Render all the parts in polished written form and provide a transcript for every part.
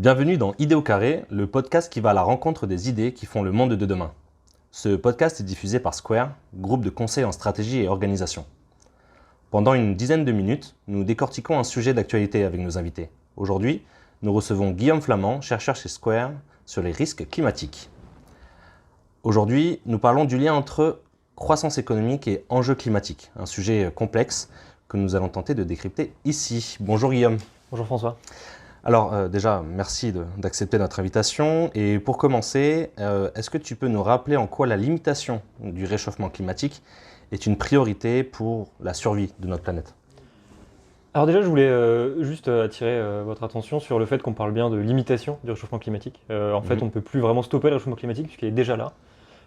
Bienvenue dans Idées au carré, le podcast qui va à la rencontre des idées qui font le monde de demain. Ce podcast est diffusé par Square, groupe de conseil en stratégie et organisation. Pendant une dizaine de minutes, nous décortiquons un sujet d'actualité avec nos invités. Aujourd'hui, nous recevons Guillaume Flamand, chercheur chez Square, sur les risques climatiques. Aujourd'hui, nous parlons du lien entre croissance économique et enjeux climatiques, un sujet complexe que nous allons tenter de décrypter ici. Bonjour Guillaume. Bonjour François. Alors déjà, merci d'accepter notre invitation. Et pour commencer, est-ce que tu peux nous rappeler en quoi la limitation du réchauffement climatique est une priorité pour la survie de notre planète ? Alors déjà, je voulais juste attirer votre attention sur le fait qu'on parle bien de limitation du réchauffement climatique. En fait, on ne peut plus vraiment stopper le réchauffement climatique puisqu'il est déjà là.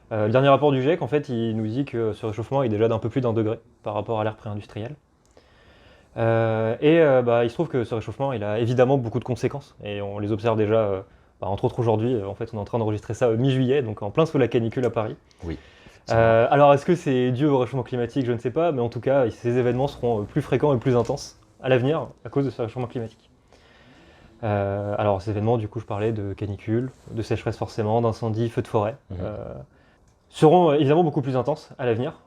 Le dernier rapport du GIEC, en fait, il nous dit que ce réchauffement est déjà d'un peu plus d'1 degré par rapport à l'ère pré-industrielle. Il se trouve que ce réchauffement, il a évidemment beaucoup de conséquences et on les observe déjà, entre autres aujourd'hui. En fait, on est en train d'enregistrer ça mi-juillet, donc en plein sous la canicule à Paris. Oui. Alors, est-ce que c'est dû au réchauffement climatique? Je ne sais pas, mais en tout cas, ces événements seront plus fréquents et plus intenses à l'avenir à cause de ce réchauffement climatique. Alors, ces événements, du coup, je parlais de canicule, de sécheresse forcément, d'incendies, feux de forêt. Seront évidemment beaucoup plus intenses à l'avenir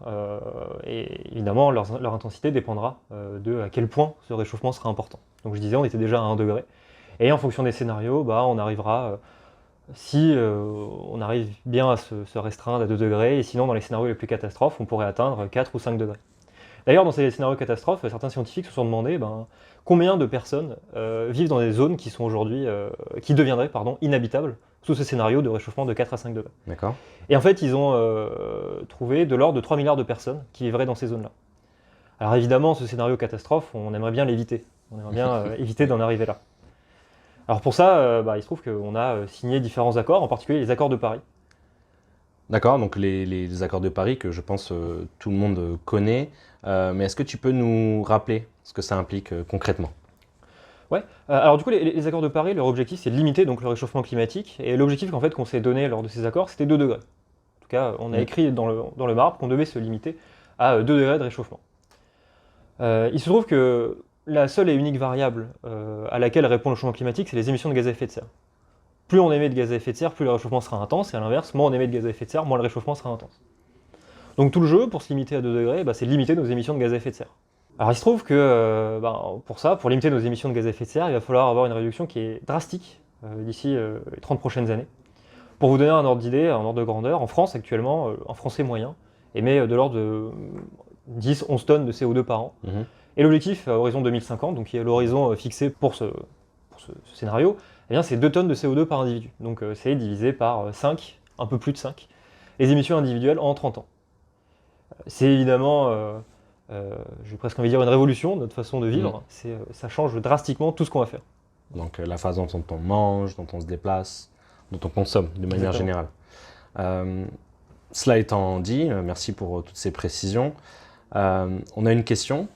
et évidemment leur intensité dépendra de à quel point ce réchauffement sera important. Donc je disais, on était déjà à 1 degré et en fonction des scénarios, on arrivera, si on arrive bien à se restreindre à 2 degrés, et sinon dans les scénarios les plus catastrophes, on pourrait atteindre 4 ou 5 degrés. D'ailleurs, dans ces scénarios catastrophes, certains scientifiques se sont demandé combien de personnes vivent dans des zones qui sont aujourd'hui, qui deviendraient inhabitables sous ce scénario de réchauffement de 4 à 5 degrés. D'accord. Et en fait, ils ont trouvé de l'ordre de 3 milliards de personnes qui vivraient dans ces zones-là. Alors évidemment, ce scénario catastrophe, on aimerait bien l'éviter. On aimerait bien éviter d'en arriver là. Alors pour ça, il se trouve qu'on a signé différents accords, en particulier les accords de Paris. D'accord, donc les accords de Paris que je pense tout le monde connaît. Mais est-ce que tu peux nous rappeler ce que ça implique concrètement ? Ouais. Alors du coup, les accords de Paris, leur objectif, c'est de limiter donc, le réchauffement climatique. Et l'objectif qu'on s'est donné lors de ces accords, c'était 2 degrés. En tout cas, on a écrit dans le marbre qu'on devait se limiter à 2 degrés de réchauffement. Il se trouve que la seule et unique variable à laquelle répond le changement climatique, c'est les émissions de gaz à effet de serre. Plus on émet de gaz à effet de serre, plus le réchauffement sera intense, et à l'inverse, moins on émet de gaz à effet de serre, moins le réchauffement sera intense. Donc tout le jeu, pour se limiter à 2 degrés, c'est de limiter nos émissions de gaz à effet de serre. Alors il se trouve que pour limiter nos émissions de gaz à effet de serre, il va falloir avoir une réduction qui est drastique d'ici les 30 prochaines années. Pour vous donner un ordre d'idée, un ordre de grandeur, en France actuellement, un Français moyen émet de l'ordre de 10-11 tonnes de CO2 par an. Et l'objectif à horizon 2050, donc qui est l'horizon fixé pour ce scénario, c'est 2 tonnes de CO2 par individu. Donc c'est divisé par 5, un peu plus de 5, les émissions individuelles en 30 ans. C'est évidemment, j'ai presque envie de dire une révolution de notre façon de vivre. Ça change drastiquement tout ce qu'on va faire. Donc la façon dont on mange, dont on se déplace, dont on consomme de manière générale. Cela étant dit, merci pour toutes ces précisions. On a une question.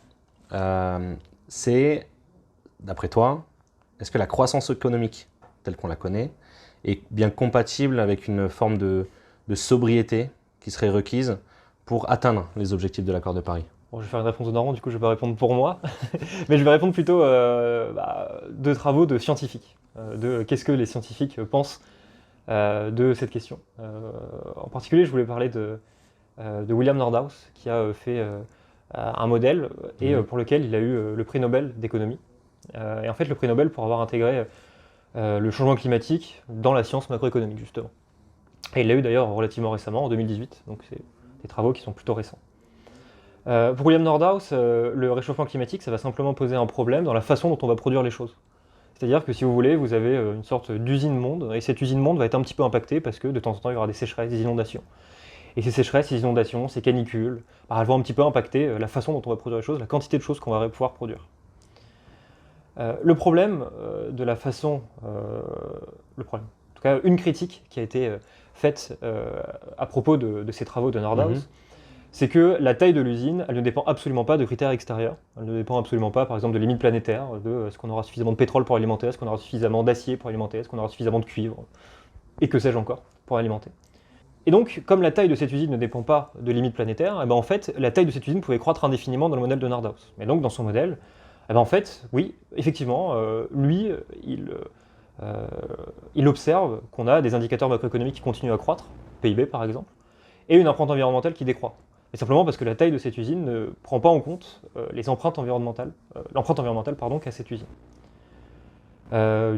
C'est, d'après toi, est-ce que la croissance économique, telle qu'on la connaît, est bien compatible avec une forme de sobriété qui serait requise pour atteindre les objectifs de l'accord de Paris ? Bon, je vais faire une réponse honorante, du coup je vais pas répondre pour moi, mais je vais répondre plutôt de travaux de scientifiques, de qu'est-ce que les scientifiques pensent de cette question. En particulier, je voulais parler de William Nordhaus, qui a fait un modèle et pour lequel il a eu le prix Nobel d'économie. Et en fait, le prix Nobel pour avoir intégré le changement climatique dans la science macroéconomique, justement. Et il l'a eu d'ailleurs relativement récemment, en 2018, donc c'est des travaux qui sont plutôt récents. Pour William Nordhaus, le réchauffement climatique, ça va simplement poser un problème dans la façon dont on va produire les choses. C'est-à-dire que si vous voulez, vous avez une sorte d'usine-monde, et cette usine-monde va être un petit peu impactée parce que de temps en temps, il y aura des sécheresses, des inondations. Et ces sécheresses, ces inondations, ces canicules, elles vont un petit peu impacter la façon dont on va produire les choses, la quantité de choses qu'on va pouvoir produire. Le problème de la façon... en tout cas, une critique qui a été faite à propos de ces travaux de Nordhaus, c'est que la taille de l'usine, elle ne dépend absolument pas de critères extérieurs. Elle ne dépend absolument pas, par exemple, de limites planétaires, de est-ce qu'on aura suffisamment de pétrole pour alimenter, est-ce qu'on aura suffisamment d'acier pour alimenter, est-ce qu'on aura suffisamment de cuivre, et que sais-je encore, pour alimenter. Et donc, comme la taille de cette usine ne dépend pas de limites planétaires, en fait, la taille de cette usine pouvait croître indéfiniment dans le modèle de Nordhaus. Mais donc, dans son modèle, en fait, oui, effectivement, lui, il il observe qu'on a des indicateurs macroéconomiques qui continuent à croître, PIB par exemple, et une empreinte environnementale qui décroît. Et simplement parce que la taille de cette usine ne prend pas en compte l'empreinte environnementale qu'a cette usine.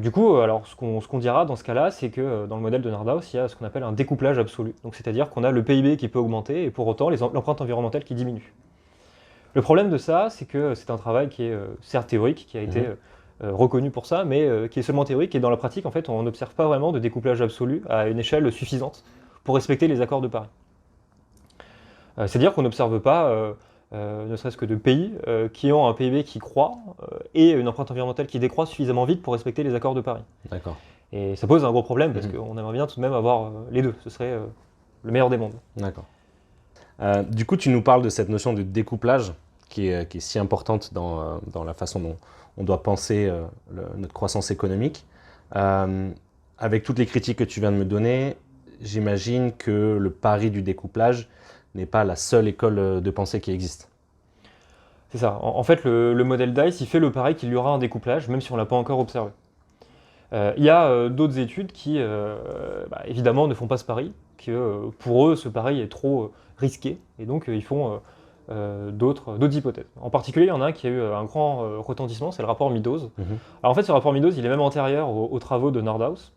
Du coup, alors ce qu'on dira dans ce cas-là, c'est que dans le modèle de Nordhaus, il y a ce qu'on appelle un découplage absolu. Donc c'est-à-dire qu'on a le PIB qui peut augmenter et pour autant l'empreinte environnementale qui diminue. Le problème de ça, c'est que c'est un travail qui est certes théorique, qui a été reconnu pour ça, mais qui est seulement théorique et dans la pratique, en fait, on n'observe pas vraiment de découplage absolu à une échelle suffisante pour respecter les accords de Paris. C'est-à-dire qu'on n'observe pas, ne serait-ce que de pays qui ont un PIB qui croît et une empreinte environnementale qui décroît suffisamment vite pour respecter les accords de Paris. D'accord. Et ça pose un gros problème parce qu'on aimerait bien tout de même avoir les deux. Ce serait le meilleur des mondes. D'accord. Du coup, tu nous parles de cette notion de découplage qui est si importante dans la façon dont on doit penser notre croissance économique. Avec toutes les critiques que tu viens de me donner, j'imagine que le pari du découplage n'est pas la seule école de pensée qui existe. C'est ça. En fait, le modèle DICE, il fait le pari qu'il y aura un découplage, même si on ne l'a pas encore observé. Il y a d'autres études qui, évidemment, ne font pas ce pari, que pour eux, ce pari est trop risqué, et donc ils font d'autres hypothèses. En particulier, il y en a un qui a eu un grand retentissement, c'est le rapport Meadows. Alors en fait, ce rapport Meadows, il est même antérieur aux travaux de Nordhaus,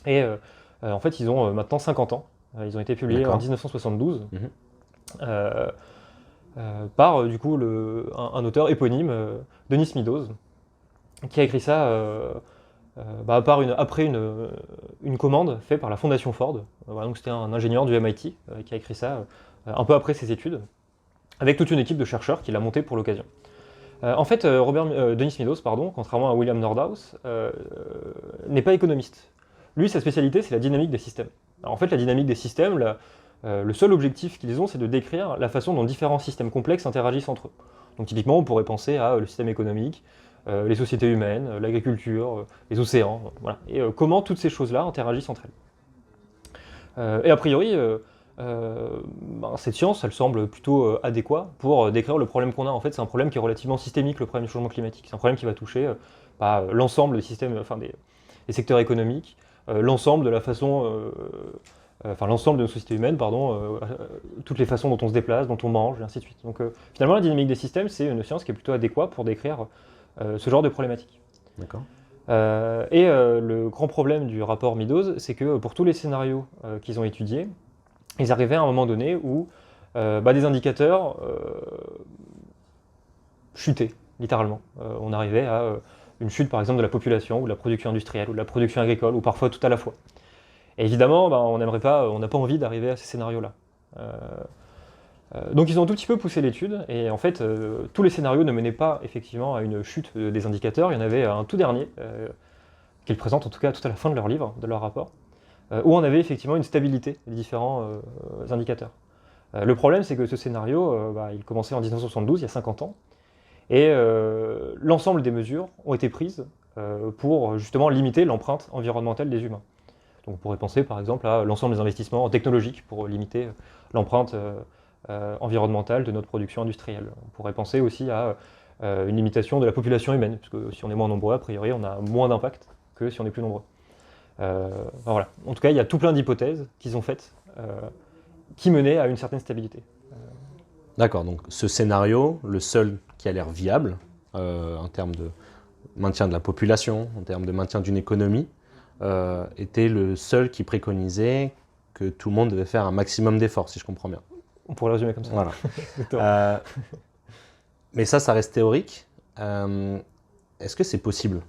et en fait, ils ont maintenant 50 ans. Ils ont été publiés en 1972 par du coup un auteur éponyme, Denis Meadows, qui a écrit ça après une commande faite par la Fondation Ford. Donc c'était un ingénieur du MIT qui a écrit ça un peu après ses études, avec toute une équipe de chercheurs qui l'a monté pour l'occasion. En fait, Denis Meadows, contrairement à William Nordhaus, n'est pas économiste. Lui, sa spécialité, c'est la dynamique des systèmes. Alors, en fait, la dynamique des systèmes, le seul objectif qu'ils ont, c'est de décrire la façon dont différents systèmes complexes interagissent entre eux. Donc typiquement, on pourrait penser à le système économique, les sociétés humaines, l'agriculture, les océans, voilà. Et comment toutes ces choses-là interagissent entre elles. Et a priori, cette science, elle semble plutôt adéquate pour décrire le problème qu'on a. En fait, c'est un problème qui est relativement systémique, le problème du changement climatique. C'est un problème qui va toucher l'ensemble des systèmes, des secteurs économiques, l'ensemble de la façon, l'ensemble de nos sociétés humaines, toutes les façons dont on se déplace, dont on mange, et ainsi de suite. Donc finalement, la dynamique des systèmes, c'est une science qui est plutôt adéquate pour décrire ce genre de problématiques. D'accord. Le grand problème du rapport Meadows, c'est que pour tous les scénarios qu'ils ont étudiés, ils arrivaient à un moment donné où des indicateurs chutaient, littéralement. On arrivait à une chute, par exemple, de la population, ou de la production industrielle, ou de la production agricole, ou parfois tout à la fois. Et évidemment, on n'a pas envie d'arriver à ces scénarios-là. Donc ils ont un tout petit peu poussé l'étude, et en fait, tous les scénarios ne menaient pas effectivement à une chute des indicateurs. Il y en avait un tout dernier, qu'ils présentent en tout cas tout à la fin de leur livre, de leur rapport, où on avait effectivement une stabilité des différents indicateurs. Le problème, c'est que ce scénario, il commençait en 1972, il y a 50 ans, et l'ensemble des mesures ont été prises pour justement limiter l'empreinte environnementale des humains. Donc on pourrait penser par exemple à l'ensemble des investissements technologiques pour limiter l'empreinte environnementale de notre production industrielle. On pourrait penser aussi à une limitation de la population humaine, parce que si on est moins nombreux, a priori, on a moins d'impact que si on est plus nombreux. Voilà. En tout cas, il y a tout plein d'hypothèses qu'ils ont faites qui menaient à une certaine stabilité. D'accord, donc ce scénario, le seul qui a l'air viable en termes de maintien de la population, en termes de maintien d'une économie, était le seul qui préconisait que tout le monde devait faire un maximum d'efforts, si je comprends bien. On pourrait résumer comme ça. Voilà. Mais ça reste théorique. Est-ce que c'est possible ?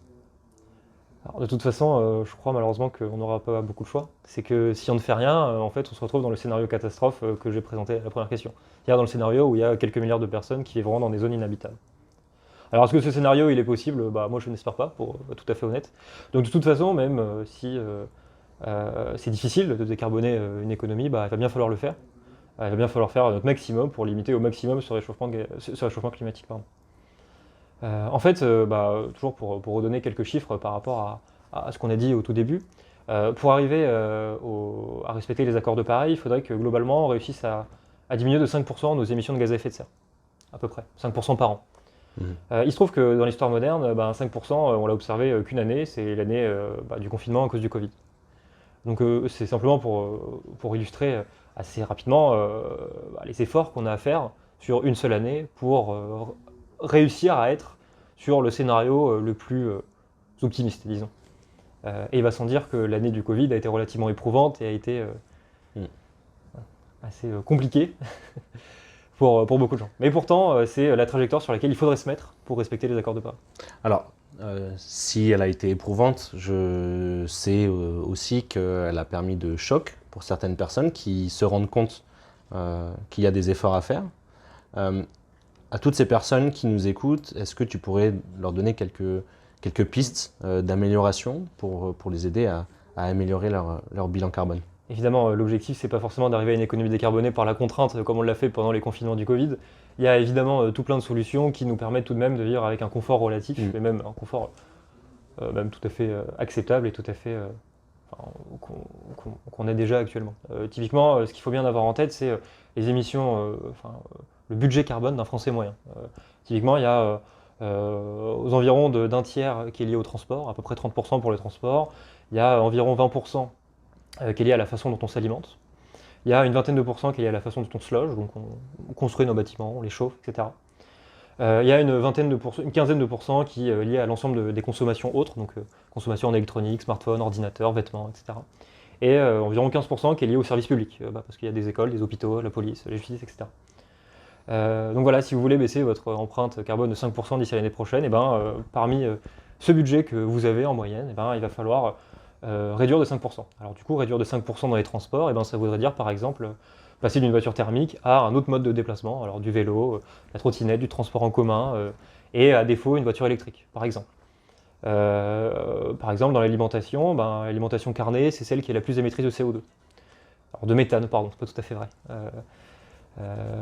Alors, de toute façon, je crois malheureusement qu'on n'aura pas beaucoup de choix. C'est que si on ne fait rien, en fait, on se retrouve dans le scénario catastrophe que j'ai présenté à la première question. C'est-à-dire dans le scénario où il y a quelques milliards de personnes qui vivront dans des zones inhabitables. Alors, est-ce que ce scénario, il est possible ? Moi, je n'espère pas, pour être tout à fait honnête. Donc, de toute façon, même si c'est difficile de décarboner une économie, il va bien falloir le faire. Il va bien falloir faire notre maximum pour limiter au maximum ce réchauffement climatique. En fait, toujours pour redonner quelques chiffres par rapport à ce qu'on a dit au tout début, pour arriver à respecter les accords de Paris, il faudrait que globalement on réussisse à diminuer de 5% nos émissions de gaz à effet de serre, à peu près, 5% par an. Il se trouve que dans l'histoire moderne, 5%, on l'a observé qu'une année, c'est l'année du confinement à cause du Covid. Donc c'est simplement pour illustrer assez rapidement les efforts qu'on a à faire sur une seule année pour réussir à être sur le scénario le plus optimiste, disons. Et il va sans dire que l'année du Covid a été relativement éprouvante et a été assez compliquée pour beaucoup de gens. Mais pourtant, c'est la trajectoire sur laquelle il faudrait se mettre pour respecter les accords de Paris. Alors, si elle a été éprouvante, je sais aussi qu'elle a permis de choc pour certaines personnes qui se rendent compte qu'il y a des efforts à faire. À toutes ces personnes qui nous écoutent, est-ce que tu pourrais leur donner quelques pistes d'amélioration pour les aider à améliorer leur bilan carbone? Évidemment, l'objectif, c'est pas forcément d'arriver à une économie décarbonée par la contrainte, comme on l'a fait pendant les confinements du Covid. Il y a évidemment tout plein de solutions qui nous permettent tout de même de vivre avec un confort relatif, mais même un confort même tout à fait acceptable et tout à fait qu'on a déjà actuellement. Typiquement, ce qu'il faut bien avoir en tête, c'est les émissions, le budget carbone d'un Français moyen. Typiquement, il y a aux environs d'un tiers qui est lié au transport, à peu près 30% pour le transport. Il y a environ 20% qui est lié à la façon dont on s'alimente. Il y a une vingtaine de pourcents qui est lié à la façon dont on se loge, donc on construit nos bâtiments, on les chauffe, etc. Il y a une quinzaine de pourcents qui est lié à l'ensemble des consommations autres, donc consommation en électronique, smartphone, ordinateur, vêtements, etc. Et environ 15% qui est lié au service public, parce qu'il y a des écoles, des hôpitaux, la police, la justice, etc. Donc voilà, si vous voulez baisser votre empreinte carbone de 5% d'ici l'année prochaine, parmi ce budget que vous avez en moyenne, il va falloir réduire de 5%. Alors du coup, réduire de 5% dans les transports, ça voudrait dire par exemple passer d'une voiture thermique à un autre mode de déplacement, alors du vélo, la trottinette, du transport en commun, et à défaut une voiture électrique, par exemple. Par exemple, dans l'alimentation, l'alimentation carnée, c'est celle qui est la plus émettrice de CO2. Alors de méthane, pardon, c'est pas tout à fait vrai.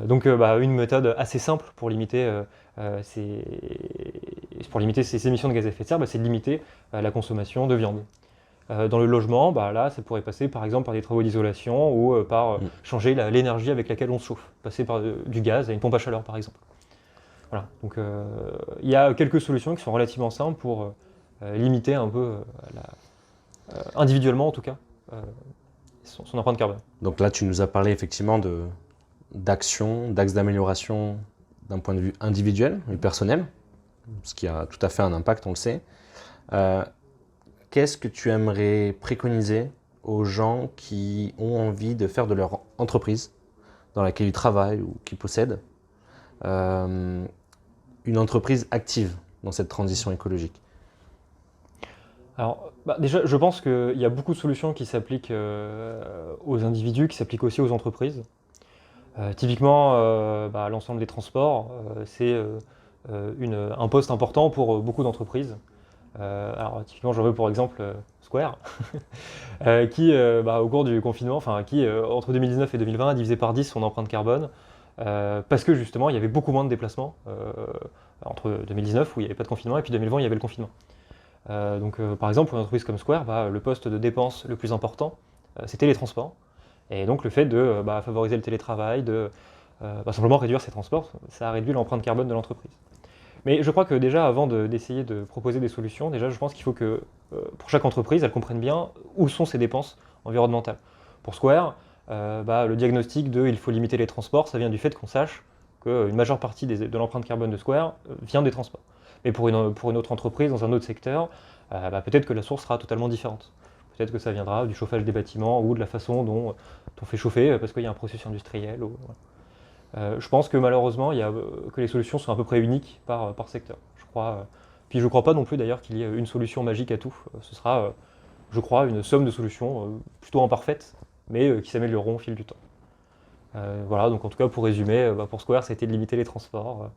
Donc une méthode assez simple pour limiter ces émissions de gaz à effet de serre, c'est de limiter la consommation de viande. Dans le logement, là, ça pourrait passer par exemple par des travaux d'isolation ou par changer l'énergie avec laquelle on se chauffe, passer par du gaz à une pompe à chaleur par exemple. Voilà, donc il y a quelques solutions qui sont relativement simples pour limiter un peu, individuellement en tout cas, son empreinte carbone. Donc là, tu nous as parlé effectivement d'actions, d'axes d'amélioration d'un point de vue individuel et personnel, ce qui a tout à fait un impact, on le sait. Qu'est-ce que tu aimerais préconiser aux gens qui ont envie de faire de leur entreprise, dans laquelle ils travaillent ou qu'ils possèdent, une entreprise active dans cette transition écologique? Alors, déjà, je pense qu'il y a beaucoup de solutions qui s'appliquent aux individus, qui s'appliquent aussi aux entreprises. Typiquement, l'ensemble des transports, c'est un poste important pour beaucoup d'entreprises. Alors, typiquement, j'en veux pour exemple Square, qui, au cours du confinement, entre 2019 et 2020, a divisé par 10 son empreinte carbone, parce que justement, il y avait beaucoup moins de déplacements entre 2019, où il n'y avait pas de confinement, et puis 2020, il y avait le confinement. Par exemple, pour une entreprise comme Square, le poste de dépense le plus important, c'était les transports. Et donc, le fait de favoriser le télétravail, de simplement réduire ces transports, ça a réduit l'empreinte carbone de l'entreprise. Mais je crois que déjà, avant d'essayer de proposer des solutions, déjà, je pense qu'il faut que, pour chaque entreprise, elle comprenne bien où sont ses dépenses environnementales. Pour Square, le diagnostic de « il faut limiter les transports », ça vient du fait qu'on sache qu'une majeure partie de l'empreinte carbone de Square vient des transports. Mais pour une autre entreprise, dans un autre secteur, peut-être que la source sera totalement différente. Peut-être que ça viendra du chauffage des bâtiments ou de la façon dont on fait chauffer parce qu'il y a un processus industriel. Je pense que malheureusement, que les solutions sont à peu près uniques par secteur. Puis je ne crois pas non plus d'ailleurs qu'il y ait une solution magique à tout. Ce sera, je crois, une somme de solutions plutôt imparfaites, mais qui s'amélioreront au fil du temps. Voilà, donc en tout cas pour résumer, pour Square, ça a été de limiter les transports.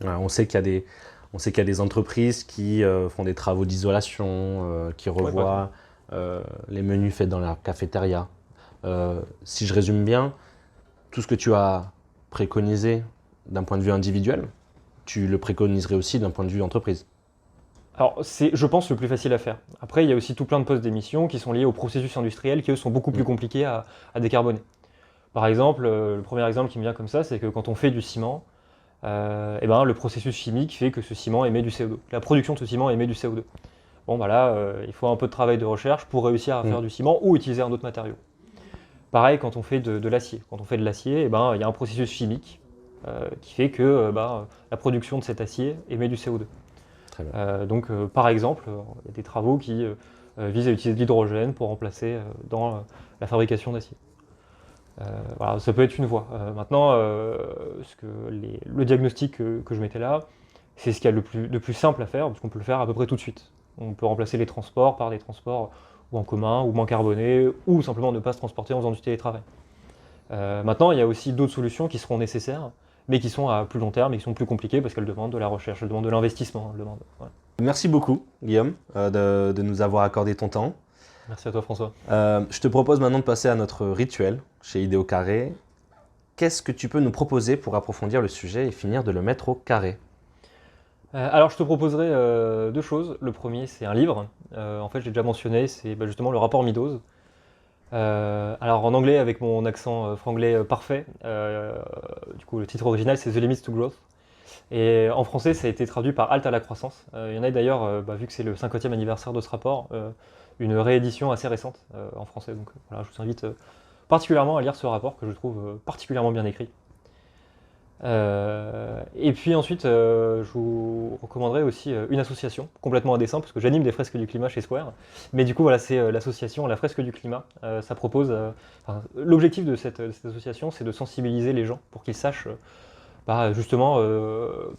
On sait qu'il y a des entreprises qui font des travaux d'isolation, qui revoient les menus faits dans leur cafétéria. Si je résume bien, tout ce que tu as préconisé d'un point de vue individuel, tu le préconiserais aussi d'un point de vue entreprise. Alors, c'est, je pense, le plus facile à faire. Après, il y a aussi tout plein de postes d'émissions qui sont liés au processus industriel qui, eux, sont beaucoup plus compliqués à décarboner. Par exemple, le premier exemple qui me vient comme ça, c'est que quand on fait du ciment, et ben, le processus chimique fait que ce ciment émet du CO2. La production de ce ciment émet du CO2. Bon, bah là, il faut un peu de travail de recherche pour réussir à faire du ciment ou utiliser un autre matériau. Pareil quand on fait de l'acier. Quand on fait de l'acier, eh ben, il y a un processus chimique qui fait que la production de cet acier émet du CO2. Très bien. Donc, par exemple, il y a des travaux qui visent à utiliser de l'hydrogène pour remplacer dans la fabrication d'acier. Voilà, ça peut être une voie. Maintenant, le diagnostic que je mettais là, c'est ce qu'il y a de plus simple à faire, parce qu'on peut le faire à peu près tout de suite. On peut remplacer les transports par des transports ou en commun, ou moins carbonés, ou simplement ne pas se transporter en faisant du télétravail. Maintenant, il y a aussi d'autres solutions qui seront nécessaires, mais qui sont à plus long terme et qui sont plus compliquées parce qu'elles demandent de la recherche, elles demandent de l'investissement. Voilà. Merci beaucoup, Guillaume, de nous avoir accordé ton temps. Merci à toi, François. Je te propose maintenant de passer à notre rituel chez Idées au carré. Qu'est-ce que tu peux nous proposer pour approfondir le sujet et finir de le mettre au carré? Alors, je te proposerai deux choses. Le premier, c'est un livre. En fait, j'ai déjà mentionné, c'est justement le rapport Meadows. Alors, en anglais, avec mon accent franglais parfait, du coup, le titre original, c'est The Limits to Growth. Et en français, ça a été traduit par Halte à la croissance. Il y en a d'ailleurs, vu que c'est le 50e anniversaire de ce rapport, une réédition assez récente en français. Donc voilà, je vous invite particulièrement à lire ce rapport que je trouve particulièrement bien écrit. Et puis ensuite, je vous recommanderais aussi une association, complètement à dessein, parce que j'anime des fresques du climat chez Square. Mais du coup, voilà, c'est l'association La Fresque du Climat. Ça propose. L'objectif de cette association, c'est de sensibiliser les gens pour qu'ils sachent justement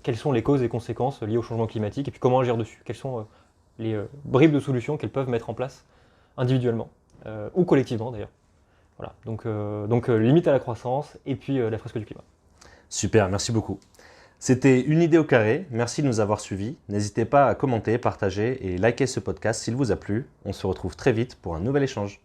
quelles sont les causes et conséquences liées au changement climatique et puis comment agir dessus. Quelles sont les bribes de solutions qu'elles peuvent mettre en place individuellement ou collectivement d'ailleurs. Voilà, donc limite à la croissance et puis la fresque du climat. Super, merci beaucoup. C'était Une idée au carré, merci de nous avoir suivis. N'hésitez pas à commenter, partager et liker ce podcast s'il vous a plu. On se retrouve très vite pour un nouvel échange.